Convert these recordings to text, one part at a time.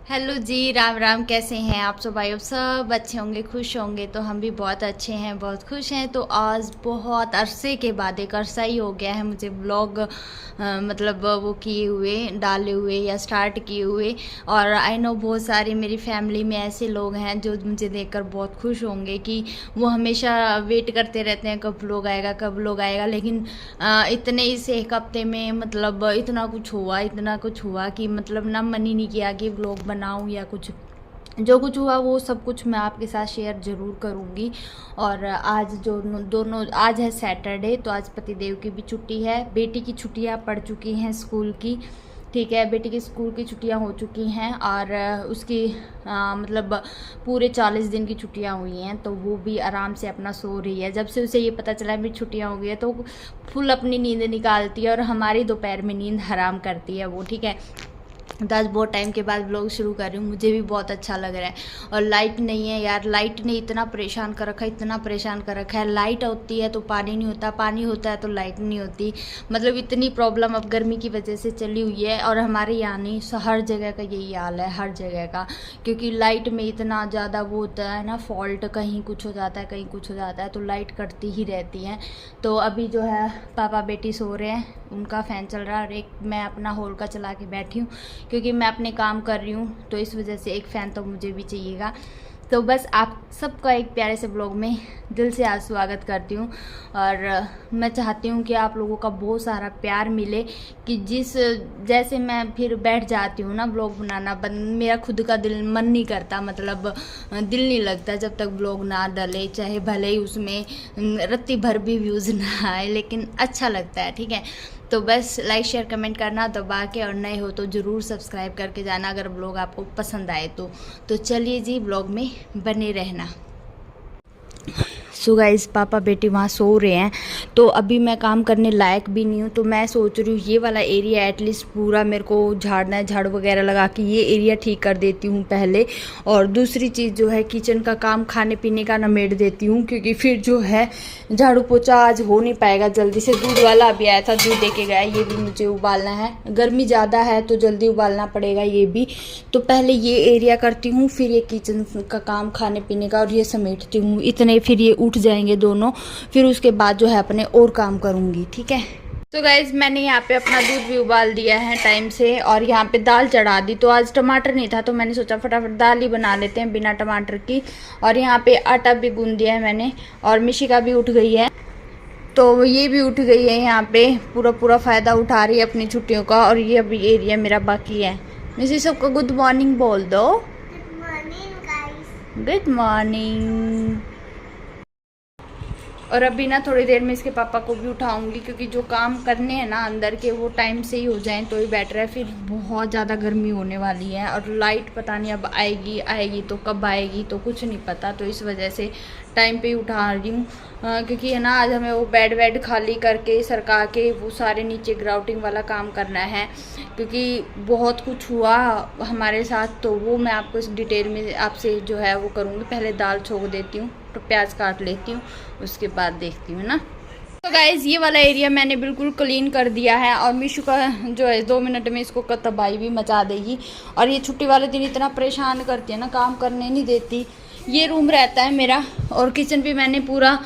Hello जी, राम राम। कैसे हैं आप सब? भाई सब अच्छे होंगे, खुश होंगे। तो हम भी बहुत अच्छे हैं, बहुत खुश हैं। तो आज बहुत अरसे के बाद, एक अरसा ही हो गया है मुझे व्लॉग मतलब वो किए हुए, डाले हुए या स्टार्ट किए हुए। और आई नो बहुत सारे मेरी फैमिली में ऐसे लोग हैं जो मुझे देखकर बहुत खुश होंगे कि वो हमेशा वेट करते रहते हैं कब व्लॉग आएगा, कब व्लॉग आएगा। लेकिन इतने इस एक हफ्ते में मतलब इतना कुछ हुआ कि मतलब ना मन ही नहीं किया कि व्लॉग बनाऊं या कुछ। जो कुछ हुआ वो सब कुछ मैं आपके साथ शेयर ज़रूर करूँगी। और आज जो दोनों, आज है सैटरडे, तो आज पतिदेव की भी छुट्टी है। बेटी की छुट्टियां पड़ चुकी हैं स्कूल की, ठीक है। बेटी की स्कूल की छुट्टियां हो चुकी हैं और उसकी मतलब पूरे 40 दिन की छुट्टियां हुई हैं। तो वो भी आराम से अपना सो रही है। जब से उसे ये पता चला मेरी छुट्टियां हो गई है तो फुल अपनी नींद निकालती है और हमारी दोपहर में नींद हराम करती है वो, ठीक है। तो आज बहुत टाइम के बाद व्लॉग शुरू कर रही हूँ, मुझे भी बहुत अच्छा लग रहा है। और लाइट नहीं है यार, लाइट ने इतना परेशान कर रखा है, इतना परेशान कर रखा है। लाइट होती है तो पानी नहीं होता, पानी होता है तो लाइट नहीं होती। मतलब इतनी प्रॉब्लम अब गर्मी की वजह से चली हुई है। और हमारे यहाँ नहीं, हर जगह का यही हाल है, हर जगह का। क्योंकि लाइट में इतना ज़्यादा वो होता है ना फॉल्ट, कहीं कुछ हो जाता है, कहीं कुछ हो जाता है, तो लाइट कटती ही रहती है। तो अभी जो है पापा बेटी सो रहे हैं, उनका फ़ैन चल रहा है और एक मैं अपना हॉल का चला के बैठी हूँ क्योंकि मैं अपने काम कर रही हूँ। तो इस वजह से एक फ़ैन तो मुझे भी चाहिएगा। तो बस आप सबका एक प्यारे से ब्लॉग में दिल से आज स्वागत करती हूँ। और मैं चाहती हूँ कि आप लोगों का बहुत सारा प्यार मिले कि जैसे मैं फिर बैठ जाती हूँ ना ब्लॉग बनाना, मेरा खुद का दिल मन नहीं करता, मतलब दिल नहीं लगता जब तक ब्लॉग ना डले, चाहे भले ही उसमें रत्ती भर भी व्यूज़ ना आए, लेकिन अच्छा लगता है, ठीक है। तो बस लाइक शेयर कमेंट करना दबा के, और नए हो तो ज़रूर सब्सक्राइब करके जाना अगर ब्लॉग आपको पसंद आए तो चलिए जी, ब्लॉग में बने रहना। सो गाइस, पापा बेटी वहाँ सो रहे हैं, तो अभी मैं काम करने लायक भी नहीं हूँ। तो मैं सोच रही हूँ ये वाला एरिया एटलीस्ट पूरा मेरे को झाड़ना है, झाड़ू वगैरह लगा के ये एरिया ठीक कर देती हूँ पहले। और दूसरी चीज़ जो है किचन का काम, खाने पीने का निमेट देती हूँ, क्योंकि फिर जो है झाड़ू पोछा आज हो नहीं पाएगा जल्दी से। दूध वाला अभी आया था, दूध दे के गया, ये भी मुझे उबालना है। गर्मी ज़्यादा है तो जल्दी उबालना पड़ेगा ये भी। तो पहले ये एरिया करती हूँ, फिर ये किचन का काम, खाने पीने का, और ये समेटती हूँ इतने, फिर ये उठ जाएंगे दोनों। फिर उसके बाद जो है अपने और काम करूँगी, ठीक है। तो गाइज मैंने यहाँ पे अपना दूध भी उबाल दिया है टाइम से, और यहाँ पे दाल चढ़ा दी। तो आज टमाटर नहीं था तो मैंने सोचा फटाफट दाल ही बना लेते हैं बिना टमाटर की। और यहाँ पे आटा भी गूंद दिया है मैंने, और मिशिका भी उठ गई है, तो ये भी उठ गई है। यहाँ पे पूरा फ़ायदा उठा रही है अपनी छुट्टियों का। और ये अभी एरिया मेरा बाकी है। मिसी सबको गुड मॉर्निंग बोल दो। Good morning guys. Good morning. और अभी ना थोड़ी देर में इसके पापा को भी उठाऊंगी, क्योंकि जो काम करने हैं ना अंदर के वो टाइम से ही हो जाएं तो ही बेटर है। फिर बहुत ज़्यादा गर्मी होने वाली है, और लाइट पता नहीं अब आएगी तो कब आएगी तो कुछ नहीं पता। तो इस वजह से टाइम पे ही उठा रही हूँ, क्योंकि है ना आज हमें वो बेड वेड खाली करके सरका के वो सारे नीचे ग्राउटिंग वाला काम करना है, क्योंकि बहुत कुछ हुआ हमारे साथ। तो वो मैं आपको इस डिटेल में आपसे जो है वो करूँगी। पहले दाल छोक देती हूँ, तो प्याज काट लेती हूँ, उसके बाद देखती हूँ ना। तो गाइज़ ये वाला एरिया मैंने बिल्कुल क्लीन कर दिया है। और मीशू का जो है 2 मिनट में इसको तबाही भी मचा देगी। और ये छुट्टी वाले दिन इतना परेशान करती है ना, काम करने नहीं देती। ये रूम रहता है मेरा, और किचन भी मैंने पूरा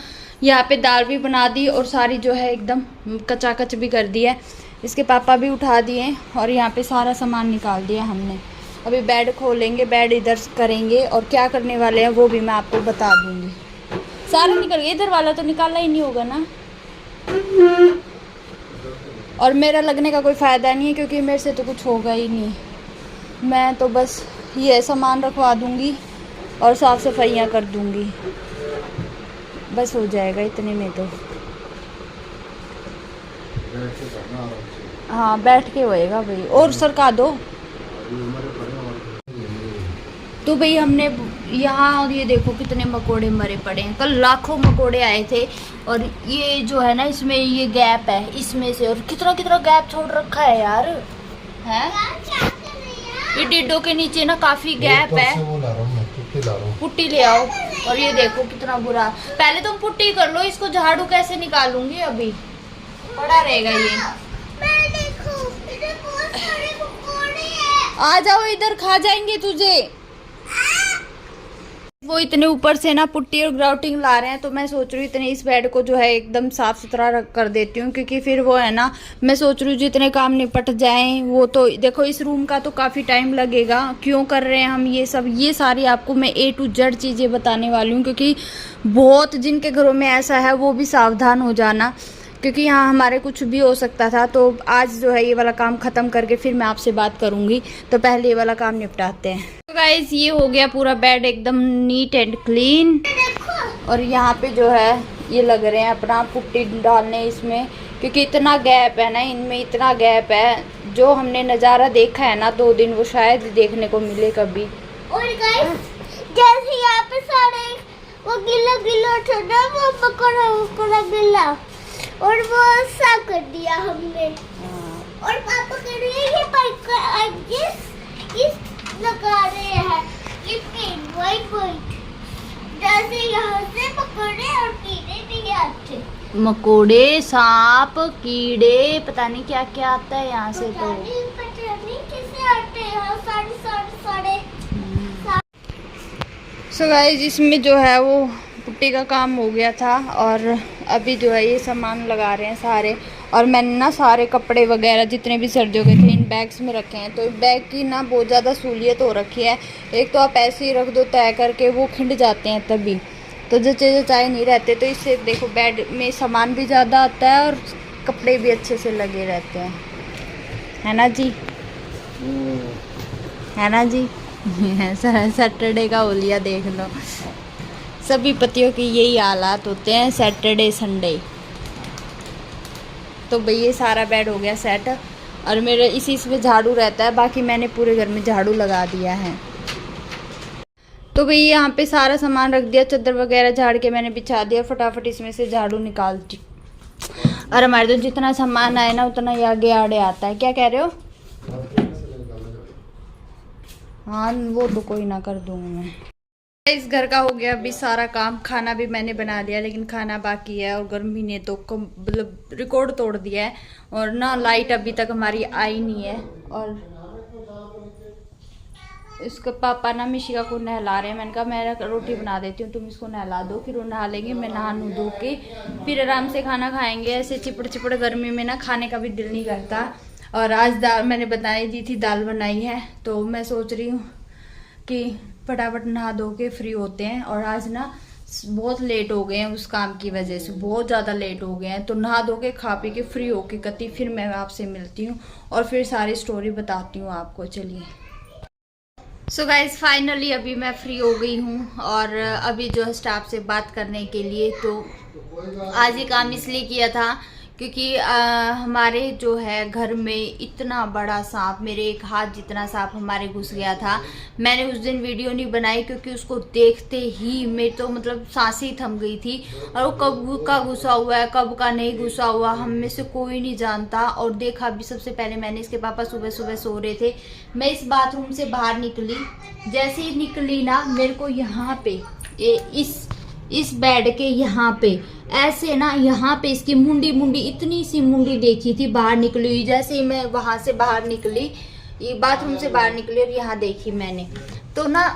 यहाँ पे दाल भी बना दी, और सारी जो है एकदम कचाकच भी कर दी है। इसके पापा भी उठा दिए, और यहाँ पे सारा सामान निकाल दिया हमने। अभी बेड खोलेंगे, बेड इधर करेंगे, और क्या करने वाले हैं वो भी मैं आपको बता दूँगी। सारा निकल गया, इधर वाला तो निकाला ही नहीं होगा ना। और मेरा लगने का कोई फ़ायदा नहीं है, क्योंकि मेरे से तो कुछ होगा ही नहीं। मैं तो बस ये सामान रखवा दूँगी और साफ़ सफाइयाँ कर दूँगी, बस हो जाएगा इतने में तो। हाँ बैठ के होएगा भाई, और सरका दो तो भाई। हमने यहाँ, और ये देखो कितने मकोड़े मरे पड़े हैं। कल लाखों मकोड़े आए थे, और ये जो है ना इसमें ये गैप है इसमें से, और कितना गैप छोड़ रखा है यार, है ये डिड्डो के नीचे ना काफी गैप है। पुट्टी ले आओ। और ये देखो कितना बुरा। पहले तुम पुट्टी कर लो, इसको झाड़ू कैसे निकालूंगी, अभी पड़ा रहेगा ये। आ जाओ इधर, खा जाएंगे तुझे। वो इतने ऊपर से ना पुट्टी और ग्राउटिंग ला रहे हैं, तो मैं सोच रही हूँ इतने इस बेड को जो है एकदम साफ सुथरा रख कर देती हूँ, क्योंकि फिर वो है ना, मैं सोच रही हूँ जितने काम निपट जाएं। वो तो देखो इस रूम का तो काफ़ी टाइम लगेगा। क्यों कर रहे हैं हम ये सब, ये सारी आपको मैं A to Z चीज़ें बताने वाली हूँ, क्योंकि बहुत जिनके घरों में ऐसा है वो भी सावधान हो जाना, क्योंकि यहाँ हमारे कुछ भी हो सकता था। तो आज जो है ये वाला काम ख़त्म करके फिर मैं आपसे बात करूँगी। तो पहले ये वाला काम निपटाते हैं। तो गाइस ये हो गया पूरा बेड एकदम नीट एंड क्लीन। और यहाँ पे जो है ये लग रहे हैं अपना पुट्टी डालने इसमें, क्योंकि इतना गैप है ना इनमें, इतना गैप है। जो हमने नज़ारा देखा है ना 2 दिन, वो शायद देखने को मिले कभी। और गाइस जैसे यहाँ पे सारे वो गिल्ला गिल्ला छोटा वो पकड़ा गिल्ला, और वो साफ कर दिया हमने। और पापा कर रहे हैं ये पाइप इस लगा रहे हैं ये पेंट वाइट जैसे यहाँ से पकड़े और कीड़े नहीं आते। मकोड़े, सांप, कीड़े, पता नहीं क्या क्या आता है यहाँ से। तो पता नहीं कैसे आते हैं यहाँ सारे। सो गाइस इसमें जो है वो पुट्टी का काम हो गया था, और अभी जो है ये सामान लगा रहे हैं सारे। और मैंने ना सारे कपड़े वगैरह जितने भी सर्दियों के थे इन बैग्स में रखे हैं। तो बैग की ना बहुत ज़्यादा सहूलियत हो रखी है। एक तो आप ऐसे ही रख दो तय करके, वो खिंड जाते हैं तभी, तो जचे जचाए नहीं रहते। तो इससे देखो बेड में सामान भी ज़्यादा आता है और कपड़े भी अच्छे से लगे रहते हैं, है ना जी, है ना जी। सैटरडे का ओलिया देख लो, सभी पतियों की यही हालात होते हैं सैटरडे संडे। तो भाई ये सारा बेड हो गया सेट, और मेरे इसी में झाड़ू रहता है, बाकी मैंने पूरे घर में झाड़ू लगा दिया है। तो भाई यहाँ पे सारा सामान रख दिया, चादर वगैरह झाड़ के मैंने बिछा दिया, फटाफट इसमें से झाड़ू निकाल दी। और हमारे तो जितना सामान आए ना उतना ही आगे आड़े आता है। क्या कह रहे हो? हाँ वो तो कोई ना, कर दूंगी मैं। इस घर का हो गया अभी सारा काम। खाना भी मैंने बना लिया, लेकिन खाना बाकी है, और गर्मी ने तो मतलब रिकॉर्ड तोड़ दिया है। और ना लाइट अभी तक हमारी आई नहीं है। और इसके पापा ना मिशिका को नहला रहे हैं। मैंने कहा मैं रोटी बना देती हूँ, तुम इसको नहला दो, फिर वो नहा लेंगे, मैं नहा नू धो के फिर आराम से खाना खाएंगे। ऐसे चिपड़ चिपड़ गर्मी में ना खाने का भी दिल नहीं करता। और आज दाल मैंने बनाई दी थी, दाल बनाई है, तो मैं सोच रही हूँ कि फटाफट नहा धो के फ्री होते हैं। और आज ना बहुत लेट हो गए हैं उस काम की वजह से, बहुत ज़्यादा लेट हो गए हैं। तो नहा धो के खा पी के फ्री होके कति फिर मैं आपसे मिलती हूँ और फिर सारी स्टोरी बताती हूँ आपको। चलिए। सो गाइज फाइनली अभी मैं फ्री हो गई हूँ, और अभी जो है स्टाफ से बात करने के लिए। तो आज ये काम इसलिए किया था क्योंकि हमारे जो है घर में इतना बड़ा सांप, मेरे एक हाथ जितना सांप हमारे घुस गया था। मैंने उस दिन वीडियो नहीं बनाई क्योंकि उसको देखते ही मेरी तो मतलब सांसें ही थम गई थी। और वो कब का घुसा हुआ है, कब का नहीं घुसा हुआ, हम में से कोई नहीं जानता। और देखा भी सबसे पहले मैंने, इसके पापा सुबह सुबह सो रहे थे। मैं इस बाथरूम से बाहर निकली, जैसे ही निकली ना मेरे को यहाँ पे इस बेड के यहाँ पे ऐसे ना, यहाँ पे इसकी मुंडी इतनी सी मुंडी देखी थी बाहर निकली हुई। जैसे ही मैं वहां से बाहर निकली, ये बाथरूम से बाहर निकली और यहाँ देखी मैंने, तो ना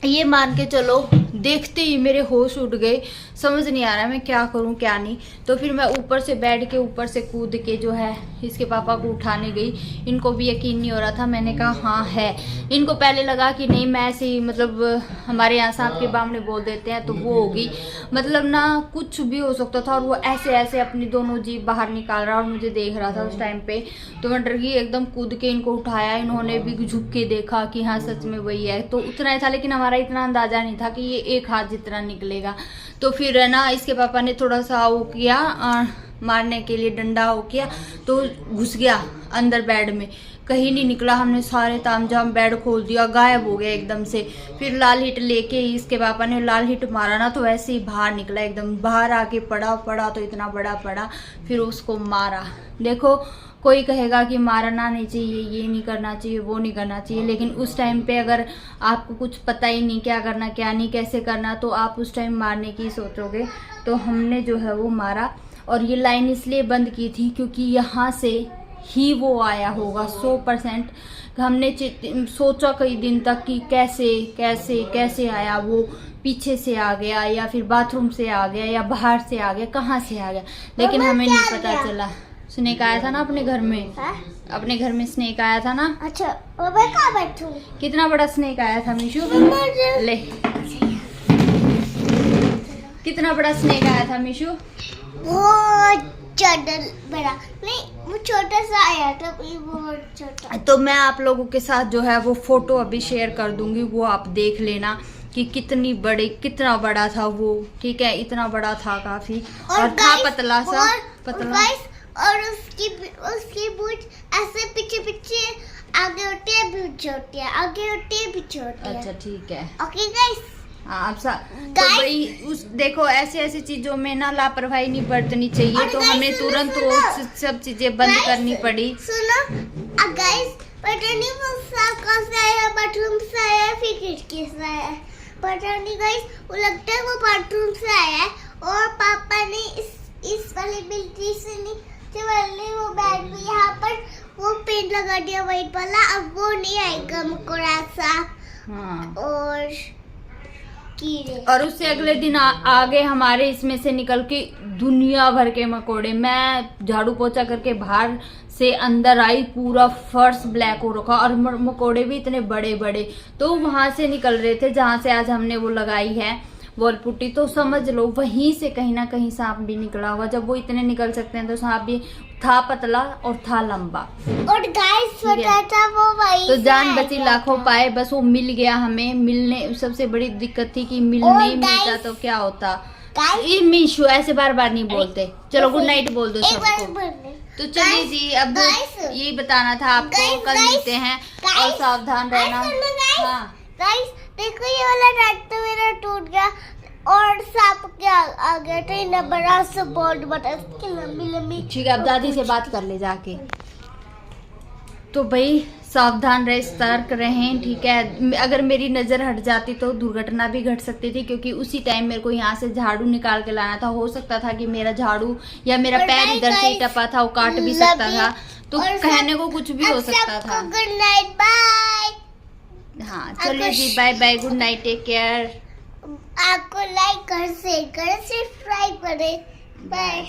ये मान के चलो देखते ही मेरे होश उड़ गए। समझ नहीं आ रहा मैं क्या करूं क्या नहीं। तो फिर मैं ऊपर से बेड के ऊपर से कूद के जो है इसके पापा को उठाने गई। इनको भी यकीन नहीं हो रहा था। मैंने कहा हाँ है। इनको पहले लगा कि नहीं मैं ऐसे ही मतलब हमारे यहाँ सांप के बामने बोल देते हैं तो वो होगी, मतलब ना कुछ भी हो सकता था। और वो ऐसे ऐसे अपनी दोनों जीभ बाहर निकाल रहा और मुझे देख रहा था उस टाइम पे। तो मैं डर गई एकदम, कूद के इनको उठाया। इन्होंने भी झुक के देखा कि हाँ सच में वही है। तो उतना ही था, लेकिन हमारा इतना अंदाजा नहीं था कि ये एक हाथ जितना निकलेगा। तो फिर है ना इसके पापा ने थोड़ा सा वो किया, मारने के लिए डंडा हो किया, तो घुस गया अंदर बेड में, कहीं नहीं निकला। हमने सारे तामझाम बेड खोल दिया, गायब हो गया एकदम से। फिर लाल हिट लेके इसके पापा ने लाल हिट मारा ना, तो ऐसे ही बाहर निकला, एकदम बाहर आके पड़ा तो इतना बड़ा पड़ा। फिर उसको मारा। देखो कोई कहेगा कि मारना नहीं चाहिए, ये नहीं करना चाहिए, वो नहीं करना चाहिए, लेकिन उस टाइम पे अगर आपको कुछ पता ही नहीं क्या करना क्या नहीं कैसे करना, तो आप उस टाइम मारने की सोचोगे। तो हमने जो है वो मारा। और ये लाइन इसलिए बंद की थी क्योंकि यहाँ से ही वो आया होगा 100%। हमने सोचा कई दिन तक कि कैसे कैसे कैसे आया, वो पीछे से आ गया या फिर बाथरूम से आ गया या बाहर से आ गया, कहाँ से आ गया, लेकिन हमें नहीं पता चला। स्नेक आया था ना अपने घर में, अपने घर में स्नेक आया था ना। अच्छा मैं कहाँ बैठूं? कितना बड़ा स्नेक आया था मीशू? ले, कितना बड़ा स्नेक आया था मीशू? बहुत ज्यादा बड़ा नहीं, वो छोटा सा आया था, बहुत छोटा। तो मैं आप लोगों के साथ जो है वो फोटो अभी शेयर कर दूंगी, वो आप देख लेना कि कितना बड़ा था वो। ठीक है, इतना बड़ा था काफी, और था पतला सा, पतला। और उसकी पूंछ ऐसे पीछे पीछे आगे होती है, पीछे होती है, आगे होती है, पीछे होती है। अच्छा ठीक है, ओके गाइस। हाँ तो भाई देखो ऐसी चीजों में ना लापरवाही नहीं बरतनी चाहिए, तो हमें तुरंत वो सब चीजें बंद करनी पड़ी। सुनो गाइस, पता नहीं वो साफ कहाँ से आया, बाथरूम से आया फिर खिड़की से आया, पता नहीं गाइस। वो लगता है वो बाथरूम से आया है, और पापा ने इस वाली बिल्डिंग से नीचे वाले वो बैग में यहाँ पर वो पेंट लगा दिया व्हाइट वाला। अब वो नहीं आएगा मकोड़ा सा। हाँ। और उससे अगले दिन आगे हमारे इसमें से निकल के दुनिया भर के मकोड़े। मैं झाड़ू पोछा करके बाहर से अंदर आई, पूरा फर्श ब्लैक हो रखा, और मकोड़े भी इतने बड़े बड़े। तो वहां से निकल रहे थे जहां से आज हमने वो लगाई है वॉल पुट्टी, तो समझ लो वहीं से कहीं ना कहीं सांप भी निकला होगा। जब वो इतने निकल सकते हैं तो सांप भी था पतला और था लंबा। और गाइस छोटा था वो वही। तो जान बची लाखों पाए, बस वो मिल गया हमें। मिलने सबसे बड़ी दिक्कत थी कि नहीं मिलता तो क्या होता। मीशू ऐसे बार बार नहीं बोलते। चलो गुड नाइट बोल दो सबको। तो चलिए जी, अब यही बताना था आपको। कल मिलते हैं और सावधान रहना। हाँ गाइस देखो, ये वाला रात तो मेरा टूट गया, और सांप क्या आ गया था, इतना बड़ा सा बहुत बड़ा, इसकी लंबी लंबी। ठीक है, अब दादी से बात कर ले जाके। तो भाई सावधान रहे, सतर्क रहें। ठीक है, अगर मेरी नज़र हट जाती तो दुर्घटना भी घट सकती थी, क्योंकि उसी टाइम मेरे को यहाँ से झाड़ू निकाल के लाना था। हो सकता था कि मेरा झाड़ू या मेरा पैर इधर से टपा था, वो काट भी सकता था। तो कहने को कुछ भी हो सकता था। Good night, bye. हाँ चलिए जी, bye bye, good night, take care. आपको लाइक कर, शेयर कर, सब्सक्राइब करें। बाय।